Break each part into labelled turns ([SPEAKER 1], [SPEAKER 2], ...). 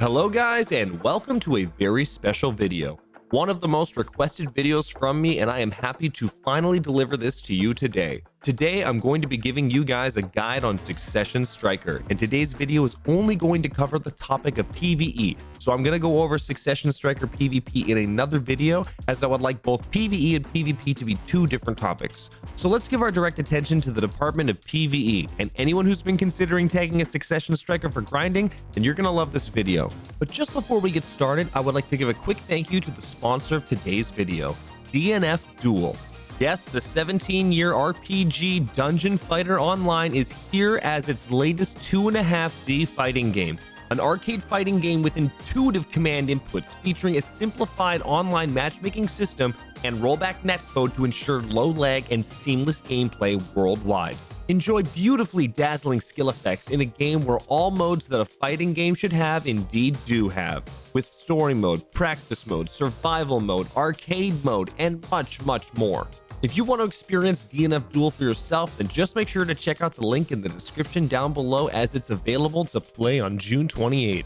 [SPEAKER 1] Hello guys, and welcome to a very special video. One of the most requested videos from me, and I am happy to finally deliver this to you today. Today, I'm going to be giving you guys a guide on Succession Striker, and today's video is only going to cover the topic of PvE. So I'm going to go over Succession Striker PvP in another video, as I would like both PvE and PvP to be two different topics. So let's give our direct attention to the department of PvE, and anyone who's been considering tagging a Succession Striker for grinding, then you're going to love this video. But just before we get started, I would like to give a quick thank you to the sponsor of today's video, DNF Duel. Yes, the 17-year RPG Dungeon Fighter Online is here as its latest 2.5D fighting game. An arcade fighting game with intuitive command inputs featuring a simplified online matchmaking system and rollback netcode to ensure low lag and seamless gameplay worldwide. Enjoy beautifully dazzling skill effects in a game where all modes that a fighting game should have indeed do have, with story mode, practice mode, survival mode, arcade mode, and much more. If you want to experience DNF Duel for yourself, then just make sure to check out the link in the description down below, as it's available to play on June 28th.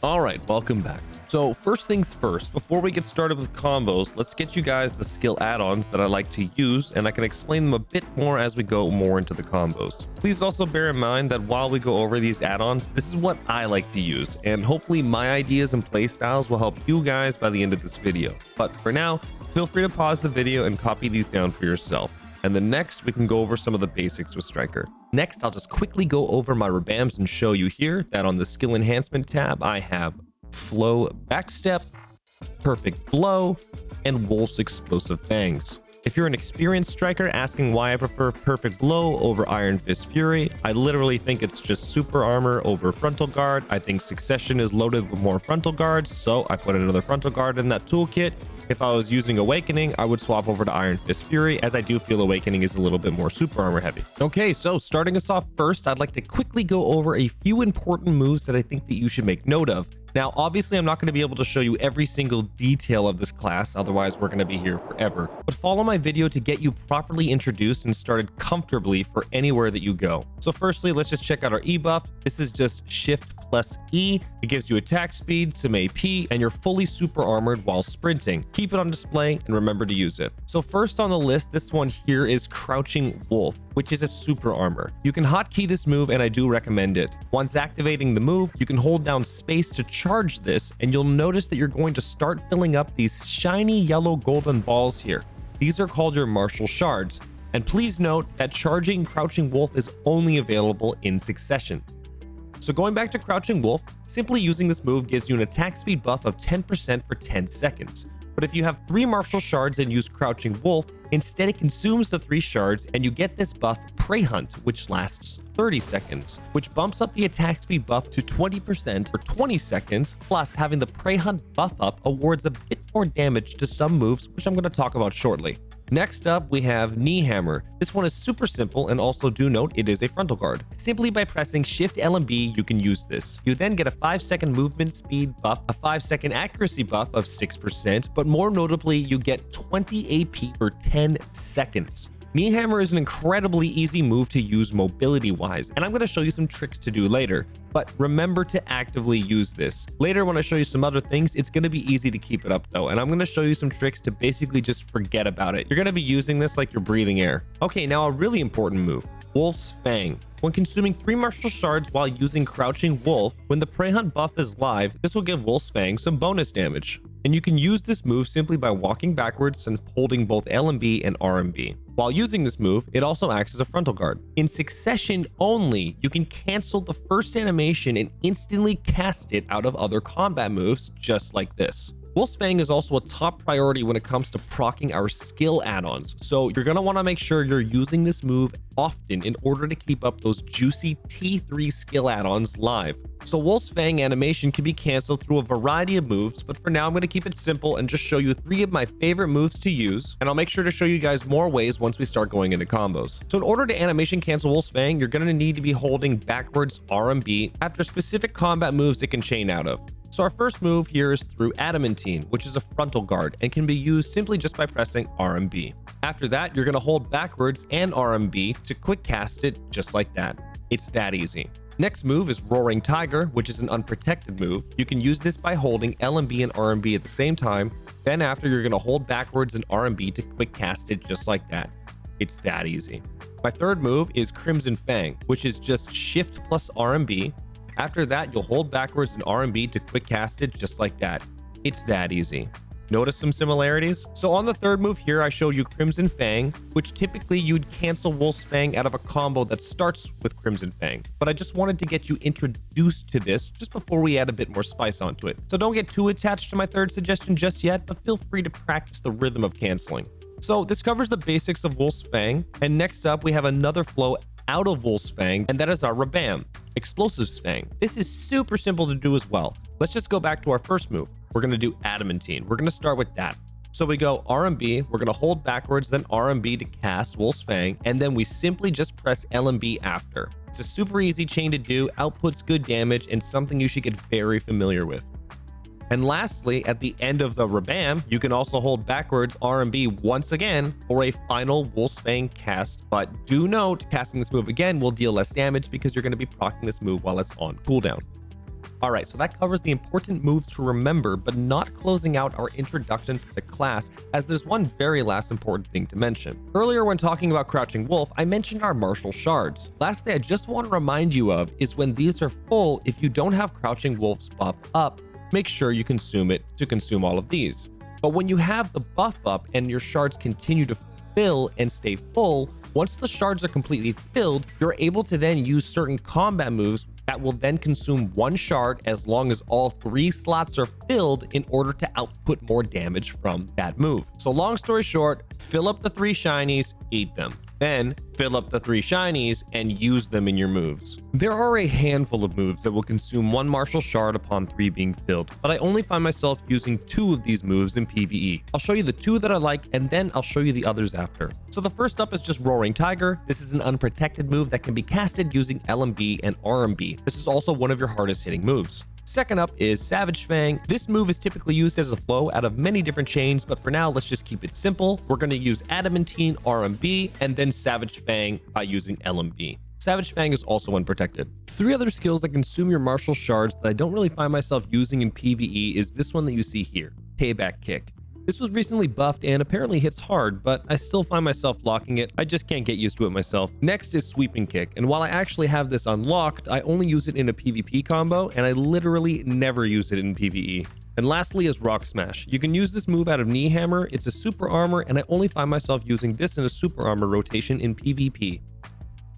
[SPEAKER 1] Alright, welcome back. So first things first, before we get started with combos, let's get you guys the skill add-ons that I like to use, and I can explain them a bit more as we go more into the combos. Please also bear in mind that while we go over these add-ons, this is what I like to use, and hopefully my ideas and playstyles will help you guys by the end of this video. But for now, feel free to pause the video and copy these down for yourself. And then next, we can go over some of the basics with Striker. Next, I'll just quickly go over my rebams and show you here that on the skill enhancement tab, I have Flow Backstep, Perfect Blow, and Wolf's Explosive Fangs. If you're an experienced striker asking why I prefer Perfect Blow over Iron Fist Fury, I literally think it's just super armor over frontal guard. I think Succession is loaded with more frontal guards, so I put another frontal guard in that toolkit. If I was using Awakening, I would swap over to Iron Fist Fury, as I do feel Awakening is a little bit more super armor heavy. Okay, so starting us off first, I'd like to quickly go over a few important moves that I think that you should make note of. Now, obviously, I'm not going to be able to show you every single detail of this class, otherwise we're going to be here forever. But follow my video to get you properly introduced and started comfortably for anywhere that you go. So firstly, let's just check out our E buff. This is just Shift plus E. It gives you attack speed, some AP, and you're fully super armored while sprinting. Keep it on display and remember to use it. So first on the list, this one here is Crouching Wolf, which is a super armor. You can hotkey this move, and I do recommend it. Once activating the move, you can hold down space to charge this, and you'll notice that you're going to start filling up these shiny yellow golden balls here. These are called your martial shards. And please note that charging Crouching Wolf is only available in Succession. So going back to Crouching Wolf, simply using this move gives you an attack speed buff of 10% for 10 seconds. But if you have 3 martial shards and use Crouching Wolf, instead it consumes the 3 shards and you get this buff Prey Hunt, which lasts 30 seconds, which bumps up the attack speed buff to 20% for 20 seconds, plus having the Prey Hunt buff up awards a bit more damage to some moves, which I'm going to talk about shortly. Next up, we have Knee Hammer. This one is super simple, and also do note it is a frontal guard. Simply by pressing Shift L and B, you can use this. You then get a 5-second movement speed buff, a 5-second accuracy buff of 6%, but more notably, you get 20 AP for 10 seconds. Knee Hammer is an incredibly easy move to use mobility-wise, and I'm going to show you some tricks to do later. But remember to actively use this. Later, when I show you some other things, it's going to be easy to keep it up though, and I'm going to show you some tricks to basically just forget about it. You're going to be using this like you're breathing air. Okay, now a really important move. Wolf's Fang. When consuming 3 martial shards while using Crouching Wolf, when the Prey Hunt buff is live, this will give Wolf's Fang some bonus damage. And you can use this move simply by walking backwards and holding both L and B and R and B. While using this move, it also acts as a frontal guard. In Succession only, you can cancel the first animation and instantly cast it out of other combat moves, just like this. Wolf's Fang is also a top priority when it comes to proccing our skill add-ons, so you're going to want to make sure you're using this move often in order to keep up those juicy T3 skill add-ons live. So Wolf's Fang animation can be canceled through a variety of moves, but for now I'm going to keep it simple and just show you 3 of my favorite moves to use, and I'll make sure to show you guys more ways once we start going into combos. So in order to animation cancel Wolf's Fang, you're going to need to be holding backwards R and B after specific combat moves it can chain out of. So our first move here is through Adamantine, which is a frontal guard and can be used simply just by pressing R and B. After that, you're going to hold backwards and R and B to quick cast it just like that. It's that easy. Next move is Roaring Tiger, which is an unprotected move. You can use this by holding L and B and R and B at the same time. Then after, you're going to hold backwards and R and B to quick cast it just like that. It's that easy. My third move is Crimson Fang, which is just Shift plus R and B. After that, you'll hold backwards and R and B to quick cast it just like that. It's that easy. Notice some similarities? So on the third move here, I showed you Crimson Fang, which typically you'd cancel Wolf's Fang out of a combo that starts with Crimson Fang. But I just wanted to get you introduced to this just before we add a bit more spice onto it. So don't get too attached to my third suggestion just yet, but feel free to practice the rhythm of canceling. So this covers the basics of Wolf's Fang. And next up, we have another flow out of Wolf's Fang, and that is our Rabam, Explosives Fang. This is super simple to do as well. Let's just go back to our first move. We're going to do Adamantine. We're going to start with that. So we go R and B, we're going to hold backwards, then R and B to cast Wolf's Fang, and then we simply just press L and B after. It's a super easy chain to do, outputs good damage, and something you should get very familiar with. And lastly, at the end of the Rabam, you can also hold backwards R and B once again for a final Wolf's Fang cast. But do note, casting this move again will deal less damage because you're going to be proccing this move while it's on cooldown. Alright, so that covers the important moves to remember, but not closing out our introduction to the class, as there's one very last important thing to mention. Earlier when talking about Crouching Wolf, I mentioned our martial shards. Last thing I just want to remind you of is when these are full, if you don't have Crouching Wolf's buff up, make sure you consume it to consume all of these. But when you have the buff up and your shards continue to fill and stay full, once the shards are completely filled, you're able to then use certain combat moves that will then consume one shard as long as all 3 slots are filled in order to output more damage from that move. So long story short, fill up the 3 shinies, eat them. Then fill up the 3 shinies and use them in your moves. There are a handful of moves that will consume 1 martial shard upon 3 being filled, but I only find myself using 2 of these moves in PvE. I'll show you the 2 that I like, and then I'll show you the others after. So the first up is just Roaring Tiger. This is an unprotected move that can be casted using L and B and R and B. This is also one of your hardest hitting moves. Second up is Savage Fang. This move is typically used as a flow out of many different chains, but for now, let's just keep it simple. We're going to use Adamantine, R and B, and then Savage Fang by using L and B. Savage Fang is also unprotected. 3 other skills that consume your martial shards that I don't really find myself using in PvE is this one that you see here, Payback Kick. This was recently buffed and apparently hits hard, but I still find myself locking it. I just can't get used to it myself. Next is Sweeping Kick, and while I actually have this unlocked, I only use it in a PvP combo, and I literally never use it in PvE. And lastly is Rock Smash. You can use this move out of Knee Hammer. It's a super armor, and I only find myself using this in a super armor rotation in PvP.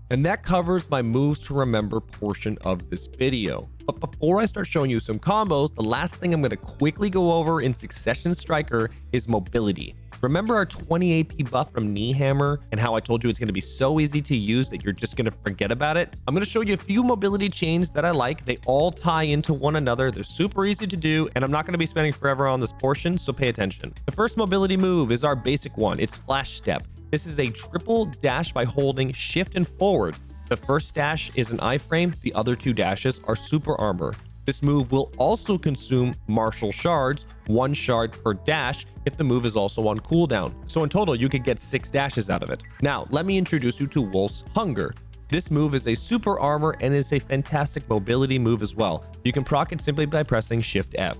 [SPEAKER 1] And that covers my moves to remember portion of this video. But before I start showing you some combos, the last thing I'm going to quickly go over in Succession Striker is mobility. Remember our 20 AP buff from Knee Hammer and how I told you it's going to be so easy to use that you're just going to forget about it? I'm going to show you a few mobility chains that I like. They all tie into one another. They're super easy to do, and I'm not going to be spending forever on this portion, so pay attention. The first mobility move is our basic one. It's Flash Step. This is a triple dash by holding shift and forward. The first dash is an iframe, the other 2 dashes are super armor. This move will also consume martial shards, 1 shard per dash if the move is also on cooldown. So in total, you could get 6 dashes out of it. Now, let me introduce you to Wolf's Hunger. This move is a super armor and is a fantastic mobility move as well. You can proc it simply by pressing Shift F.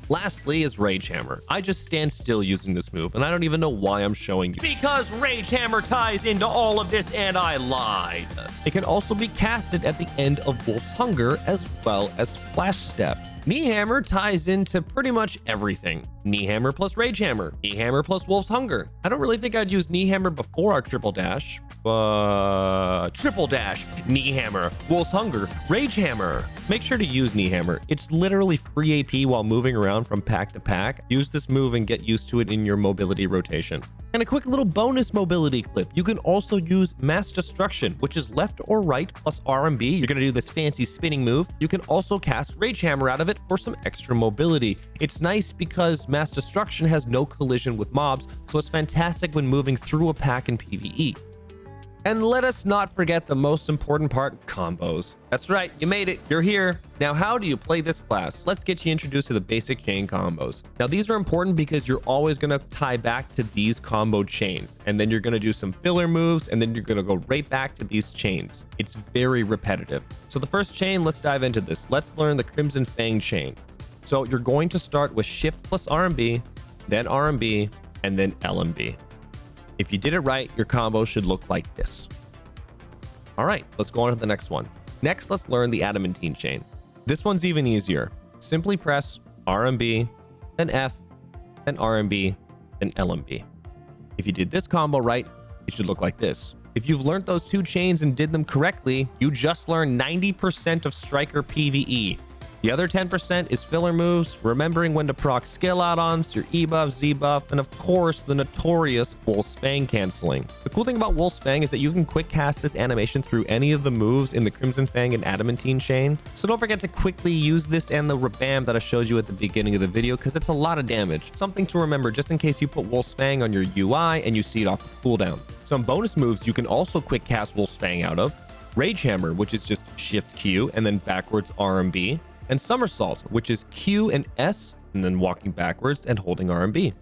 [SPEAKER 1] Lastly is Rage Hammer. I just stand still using this move, and I don't even know why I'm showing you. Because Rage Hammer ties into all of this, and I lied. It can also be casted at the end of Wolf's Hunger, as well as Flash Step. Knee Hammer ties into pretty much everything. Knee Hammer plus Rage Hammer. Knee Hammer plus Wolf's Hunger. I don't really think I'd use Knee Hammer before our triple dash. Triple dash, Knee Hammer, Wolf's Hunger, Rage Hammer. Make sure to use Knee Hammer. It's literally free AP while moving around from pack to pack. Use this move and get used to it in your mobility rotation. And a quick little bonus mobility clip. You can also use Mass Destruction, which is left or right plus R and B. You're going to do this fancy spinning move. You can also cast Rage Hammer out of it for some extra mobility. It's nice because Mass Destruction has no collision with mobs, so it's fantastic when moving through a pack in PvE. And let us not forget the most important part, combos. That's right, you made it, you're here. Now, how do you play this class? Let's get you introduced to the basic chain combos. Now, these are important because you're always gonna tie back to these combo chains, and then you're gonna do some filler moves, and then you're gonna go right back to these chains. It's very repetitive. So the first chain, let's dive into this. Let's learn the Crimson Fang chain. So you're going to start with Shift plus RMB, then RMB, and then LMB. If you did it right, your combo should look like this. All right, let's go on to the next one. Next, let's learn the Adamantine chain. This one's even easier. Simply press RMB, then F, then RMB, then LMB. If you did this combo right, it should look like this. If you've learned those two chains and did them correctly, you just learned 90% of Striker PVE. The other 10% is filler moves, remembering when to proc skill add-ons, your E buff, Z buff, and of course, the notorious Wolf's Fang canceling. The cool thing about Wolf's Fang is that you can quick cast this animation through any of the moves in the Crimson Fang and Adamantine chain. So don't forget to quickly use this and the Rabam that I showed you at the beginning of the video, because it's a lot of damage. Something to remember just in case you put Wolf's Fang on your UI and you see it off of cooldown. Some bonus moves you can also quick cast Wolf's Fang out of. Rage Hammer, which is just Shift Q and then backwards RMB. And Somersault, which is Q and S, and then walking backwards and holding RMB.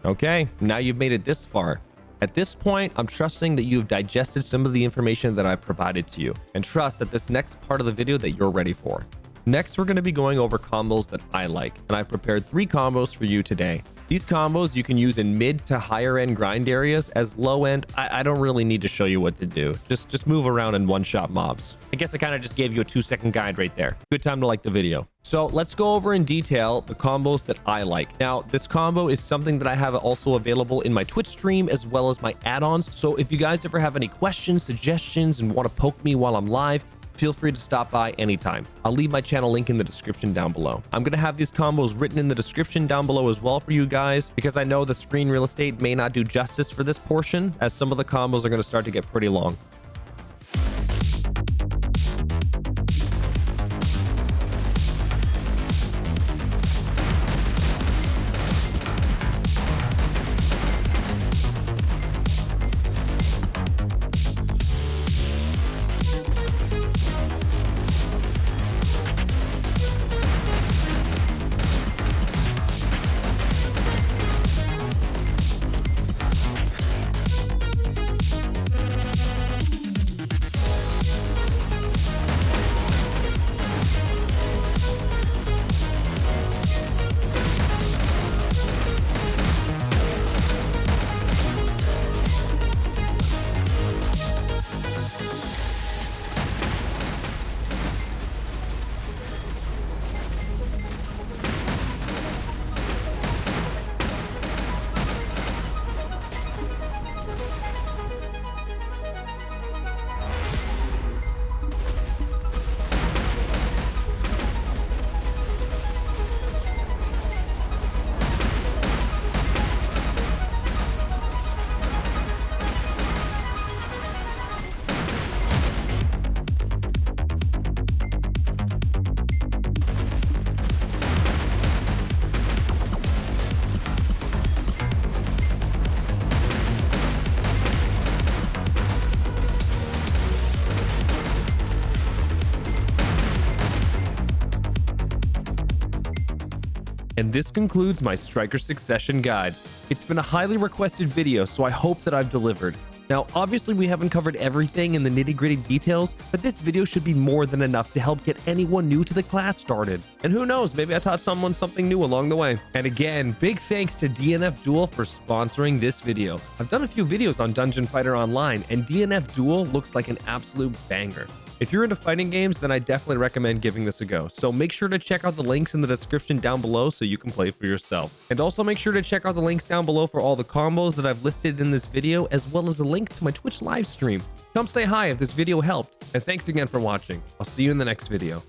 [SPEAKER 1] Okay, now you've made it this far. At this point, I'm trusting that you've digested some of the information that I provided to you, and trust that this next part of the video that you're ready for. Next, we're going to be going over combos that I like, and I've prepared 3 combos for you today. These combos you can use in mid to higher end grind areas. As low end, I don't really need to show you what to do. Just move around and one-shot mobs. I guess I kind of just gave you a 2-second guide right there. Good time to like the video. So let's go over in detail the combos that I like. Now, this combo is something that I have also available in my Twitch stream as well as my add-ons. So if you guys ever have any questions, suggestions, and want to poke me while I'm live, feel free to stop by anytime. I'll leave my channel link in the description down below. I'm going to have these combos written in the description down below as well for you guys, because I know the screen real estate may not do justice for this portion, as some of the combos are going to start to get pretty long. And this concludes my Striker Succession guide. It's been a highly requested video, so I hope that I've delivered. Now, obviously we haven't covered everything in the nitty-gritty details, but this video should be more than enough to help get anyone new to the class started. And who knows, maybe I taught someone something new along the way. And again, big thanks to DNF Duel for sponsoring this video. I've done a few videos on Dungeon Fighter Online, and DNF Duel looks like an absolute banger. If you're into fighting games, then I definitely recommend giving this a go. So make sure to check out the links in the description down below so you can play for yourself. And also make sure to check out the links down below for all the combos that I've listed in this video, as well as a link to my Twitch live stream. Come say hi if this video helped, and thanks again for watching. I'll see you in the next video.